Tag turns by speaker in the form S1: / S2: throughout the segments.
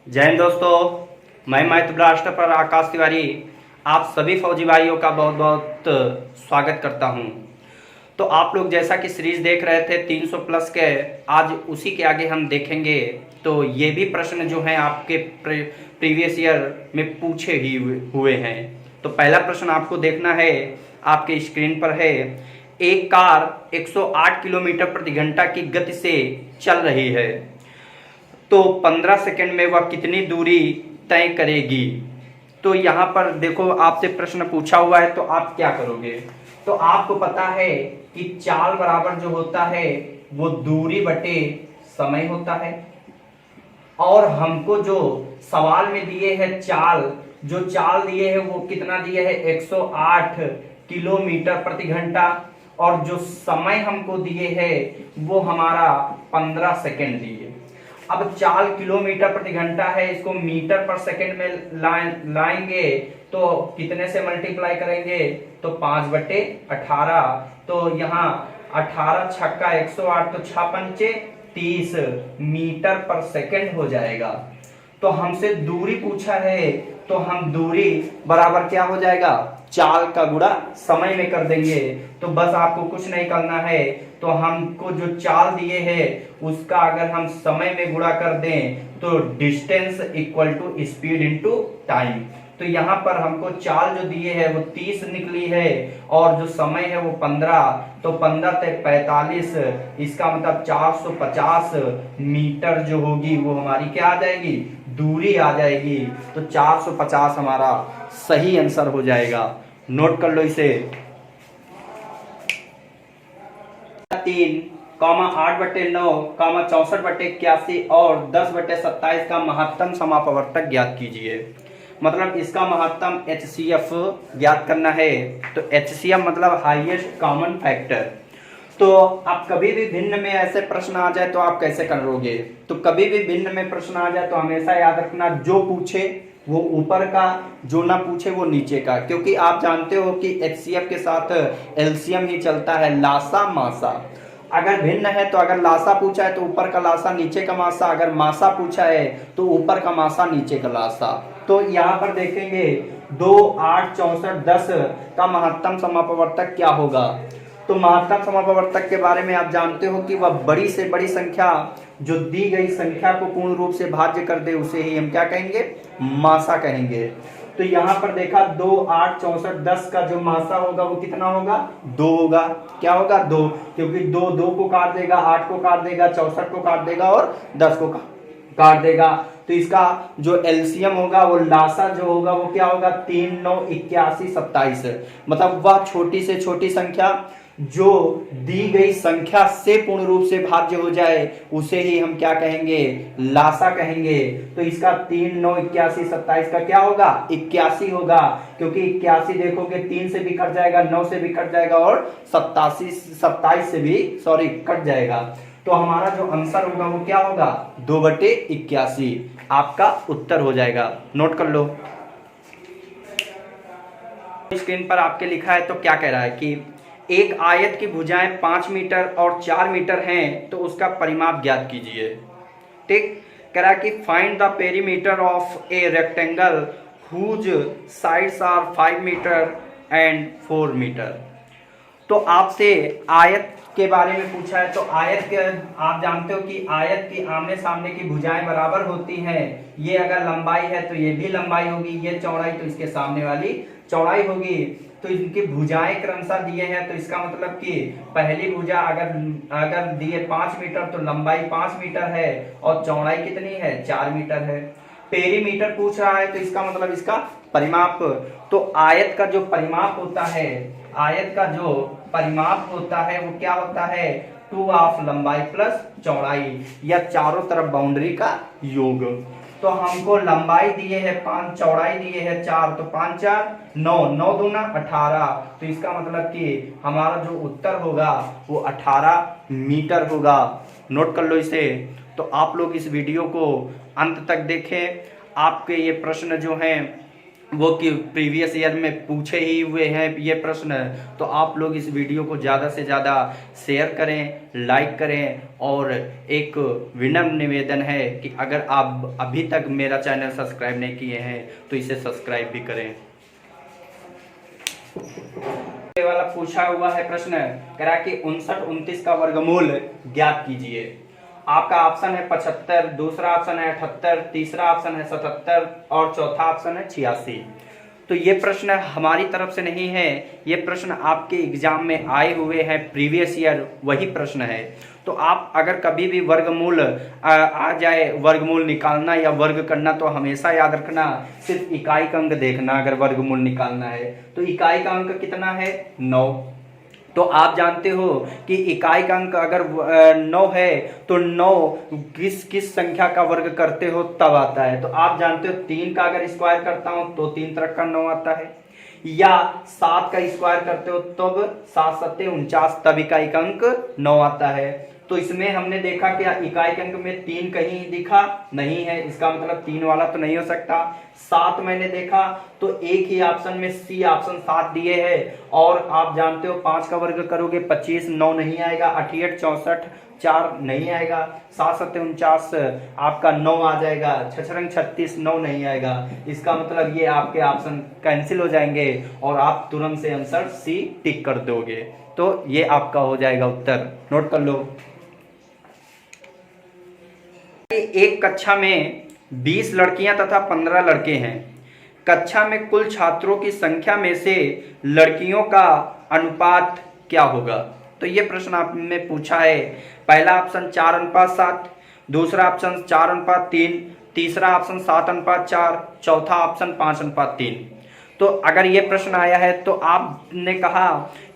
S1: जय हिंद दोस्तों, मैं मैथ ब्लास्टर पर आकाश तिवारी आप सभी फौजी भाइयों का बहुत बहुत स्वागत करता हूं। तो आप लोग जैसा कि सीरीज देख रहे थे 300 प्लस के, आज उसी के आगे हम देखेंगे। तो ये भी प्रश्न जो हैं आपके प्रीवियस ईयर में पूछे ही हुए हैं। तो पहला प्रश्न आपको देखना है, आपके स्क्रीन पर है। एक कार 108 किलोमीटर प्रति घंटा की गति से चल रही है, तो 15 सेकंड में वह कितनी दूरी तय करेगी। तो यहाँ पर देखो, आपसे प्रश्न पूछा हुआ है तो आप क्या करोगे। तो आपको पता है कि चाल बराबर जो होता है वो दूरी बटे समय होता है, और हमको जो सवाल में दिए है जो चाल दिए है वो कितना दिए है 108 किलोमीटर प्रति घंटा, और जो समय हमको दिए है वो हमारा 15 सेकंड दिए। अब चाल किलोमीटर प्रति घंटा है, इसको मीटर पर सेकंड में लाएंगे तो कितने से मल्टीप्लाई करेंगे, तो 5/18। तो यहाँ 18 छक्का 108, तो 6 पंचे 30 मीटर पर सेकंड हो जाएगा। तो हमसे दूरी पूछा है, तो हम दूरी बराबर क्या हो जाएगा, चाल का गुणा समय में कर देंगे। तो बस आपको कुछ नहीं करना है, तो हमको जो चाल दिए है उसका अगर हम समय में गुणा कर दें तो distance equal to speed into time. तो यहाँ पर हमको चाल जो दिए है वो 30 निकली है, और जो समय है वो 15, तो 15 से 45, इसका मतलब 450 मीटर जो होगी वो हमारी क्या आ जाएगी, दूरी आ जाएगी। तो 450 हमारा सही आंसर हो जाएगा। नोट कर लो इसे। 3, 8/9, 64/81 और 10/27 का महत्तम समापवर्तक ज्ञात कीजिए। मतलब इसका महत्तम HCF ज्ञात करना है। तो HCF मतलब हाईएस्ट कॉमन फैक्टर। तो आप कभी भी भिन्न में ऐसे प्रश्न आ जाए तो आप कैसे करोगे। तो कभी भी भिन्न में प्रश्न आ जाए तो हमेशा याद रखना, जो पूछे वो ऊपर का, जो ना पूछे वो नीचे का। क्योंकि आप जानते हो कि HCF के साथ LCM ही चलता है, लासा मासा। अगर भिन्न है तो अगर लासा पूछा है तो ऊपर का लासा नीचे का मासा, अगर मासा पूछा है तो ऊपर का मासा नीचे का लासा। तो यहाँ पर देखेंगे 2, 8, 64, 10 का महत्तम समापवर्तक क्या होगा। तो महत्तम समापवर्तक के बारे में आप जानते हो कि वह बड़ी से बड़ी संख्या जो दी गई संख्या को पूर्ण रूप से भाज्य कर दे उसे ही हम क्या कहेंगे, मासा कहेंगे। तो यहाँ पर देखा 2, 8, 64, 10 का जो मासा होगा वो कितना होगा, 2 होगा। क्या होगा, 2, क्योंकि 2 को काट देगा, 8 को काट देगा, 64 को काट देगा और 10 को काट देगा। तो इसका जो एलसीएम होगा वो लासा जो होगा वो क्या होगा, 3, 9, 81, 27। मतलब वह छोटी से छोटी संख्या जो दी गई संख्या से पूर्ण रूप से भाज्य हो जाए उसे ही हम क्या कहेंगे, लासा कहेंगे। तो इसका 3, 9, 81, 27 का क्या होगा, 81 होगा। क्योंकि 81 देखोगे 3 से भी कट जाएगा, 9 से भी कट जाएगा और 27 से भी कट जाएगा। तो हमारा जो आंसर होगा वो क्या होगा, 2/81 आपका उत्तर हो जाएगा। नोट कर लो। स्क्रीन पर आपके लिखा है, तो क्या कह रहा है कि एक आयत की भुजाएं 5 मीटर और 4 मीटर हैं, तो उसका परिमाप ज्ञात कीजिए। ठीक, कह रहा है कि find the perimeter of a rectangle whose sides are 5 metre and 4 metre. तो आपसे आयत के बारे में पूछा है। तो आयत के आप जानते हो कि आयत की आमने सामने की भुजाएं बराबर होती हैं। ये अगर लंबाई है तो ये भी लंबाई होगी, ये चौड़ाई तो इसके सामने वाली चौड़ाई होगी। तो इनकी भुजाएं क्रमशः दिए हैं, तो इसका मतलब कि पहली भुजा अगर दिए 5 मीटर तो लंबाई 5 मीटर है और चौड़ाई कितनी है, 4 मीटर है। पेरीमीटर पूछ रहा है तो इसका मतलब इसका परिमाप। तो आयत का जो परिमाप होता है, आयत का जो परिमाप होता है वो क्या होता है, 2 ऑफ लंबाई प्लस चौड़ाई, या चारों तरफ बाउंड्री का योग। तो हमको लंबाई दिए है 5, चौड़ाई दिए है 4, तो 5, 4, 9, 9 दूना 18। तो इसका मतलब कि हमारा जो उत्तर होगा वो 18 मीटर होगा। नोट कर लो इसे। तो आप लोग इस वीडियो को अंत तक देखें। आपके ये प्रश्न जो हैं वो कि प्रीवियस ईयर में पूछे ही हुए हैं ये प्रश्न। तो आप लोग इस वीडियो को ज़्यादा से ज़्यादा शेयर करें, लाइक करें, और एक विनम्र निवेदन है कि अगर आप अभी तक मेरा चैनल सब्सक्राइब नहीं किए हैं तो इसे सब्सक्राइब भी करें। ये वाला पूछा हुआ है प्रश्न, करा कि 59-29 का वर्गमूल ज्ञात कीजिए। आपका ऑप्शन है 75, दूसरा ऑप्शन है 78, तीसरा ऑप्शन है 77 और चौथा ऑप्शन है 86। तो ये प्रश्न हमारी तरफ से नहीं है, ये प्रश्न आपके एग्जाम में आए हुए हैं प्रीवियस ईयर, वही प्रश्न है। तो आप अगर कभी भी वर्गमूल आ जाए, वर्गमूल निकालना या वर्ग करना, तो हमेशा याद रखना सिर्फ इकाई का अंक देखना। अगर वर्गमूल निकालना है तो इकाई का अंक कितना है? 9। तो आप जानते हो कि इकाई का अंक अगर 9 है तो 9 किस किस संख्या का वर्ग करते हो तब आता है। तो आप जानते हो 3 का अगर स्क्वायर करता हूं तो 3 तरह का 9 आता है, या 7 का स्क्वायर करते हो तब 7 7 49 तब इकाई का अंक 9 आता है। तो इसमें हमने देखा कि इकाई के अंक में 3 कहीं दिखा नहीं है, इसका मतलब 3 वाला तो नहीं हो सकता। 7 मैंने देखा तो एक ही ऑप्शन में सी ऑप्शन 7 दिए है। और आप जानते हो 5 का वर्ग करोगे 25, 9 नहीं आएगा, 88 64 4 नहीं आएगा, 7 7 49 आपका 9 आ जाएगा, 6 36 9 नहीं आएगा। इसका मतलब ये आपके ऑप्शन कैंसिल हो जाएंगे और आप तुरंत से आंसर सी टिक कर दोगे। तो ये आपका हो जाएगा उत्तर, नोट कर लो। एक कक्षा में 20 लड़कियां तथा 15 लड़के हैं। कक्षा में कुल छात्रों की संख्या में से लड़कियों का अनुपात क्या होगा? तो ये प्रश्न आपने पूछा है। पहला ऑप्शन 4:7, दूसरा ऑप्शन 4:3, तीसरा ऑप्शन 7:4, चौथा ऑप्शन 5:3। तो अगर ये प्रश्न आया है तो आपने कहा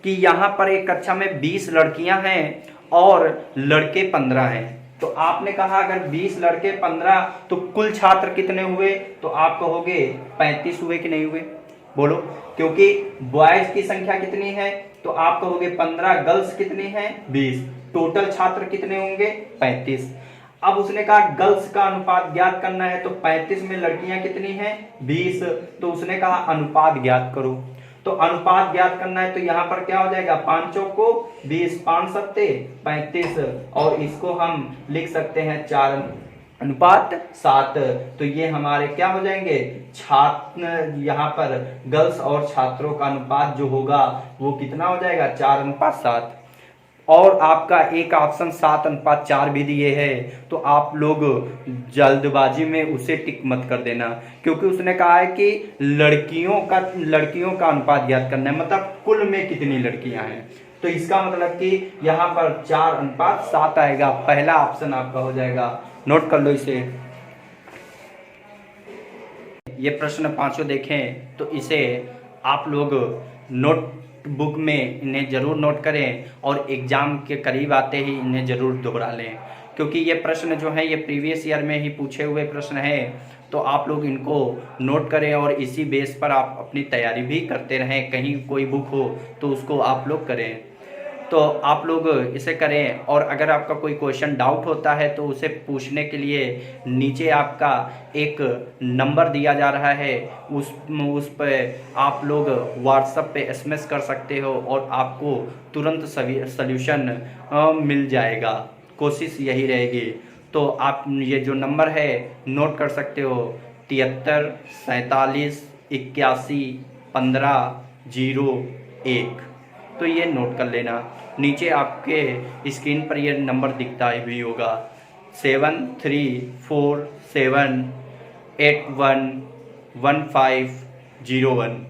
S1: कि यहाँ पर एक कक्षा में 20 लड़कियां हैं और लड़के 15 हैं। तो आपने कहा अगर 20 लड़के 15 तो कुल छात्र कितने हुए? तो आप कहोगे 35 हुए कि नहीं हुए? बोलो, क्योंकि बॉयज की संख्या कितनी है? तो आप कहोगे 15, गर्ल्स कितनी है? 20, टोटल छात्र कितने होंगे? 35। अब उसने कहा गर्ल्स का अनुपात ज्ञात करना है, तो 35 में लड़कियां कितनी हैं? 20। तो उसने कहा अनुपात ज्ञात करो। तो अनुपात ज्ञात करना है तो यहाँ पर क्या हो जाएगा? 5 चौको 20, 5 सत्ते 35, और इसको हम लिख सकते हैं 4:7। तो ये हमारे क्या हो जाएंगे? छात्र, यहाँ पर गर्ल्स और छात्रों का अनुपात जो होगा वो कितना हो जाएगा? 4:7। और आपका एक ऑप्शन 7:4 भी दिए है, तो आप लोग जल्दबाजी में उसे टिक मत कर देना, क्योंकि उसने कहा है कि लड़कियों का अनुपात ज्ञात करना है, मतलब कुल में कितनी लड़कियां हैं। तो इसका मतलब कि यहाँ पर 4:7 आएगा। पहला ऑप्शन आपका हो जाएगा, नोट कर लो इसे। ये प्रश्न पांचों देखें तो इसे आप लोग नोट बुक में इन्हें ज़रूर नोट करें और एग्ज़ाम के करीब आते ही इन्हें ज़रूर दोहरा लें, क्योंकि ये प्रश्न जो है ये प्रीवियस ईयर में ही पूछे हुए प्रश्न हैं। तो आप लोग इनको नोट करें और इसी बेस पर आप अपनी तैयारी भी करते रहें। कहीं कोई बुक हो तो उसको आप लोग करें। तो आप लोग इसे करें, और अगर आपका कोई क्वेश्चन डाउट होता है तो उसे पूछने के लिए नीचे आपका एक नंबर दिया जा रहा है, उस पर आप लोग व्हाट्सएप पे एसएमएस कर सकते हो और आपको तुरंत सॉल्यूशन मिल जाएगा। कोशिश यही रहेगी। तो आप ये जो नंबर है नोट कर सकते हो, 73 47 81 15 01। तो ये नोट कर लेना। नीचे आपके स्क्रीन पर ये नंबर दिखता भी होगा, 7347811501।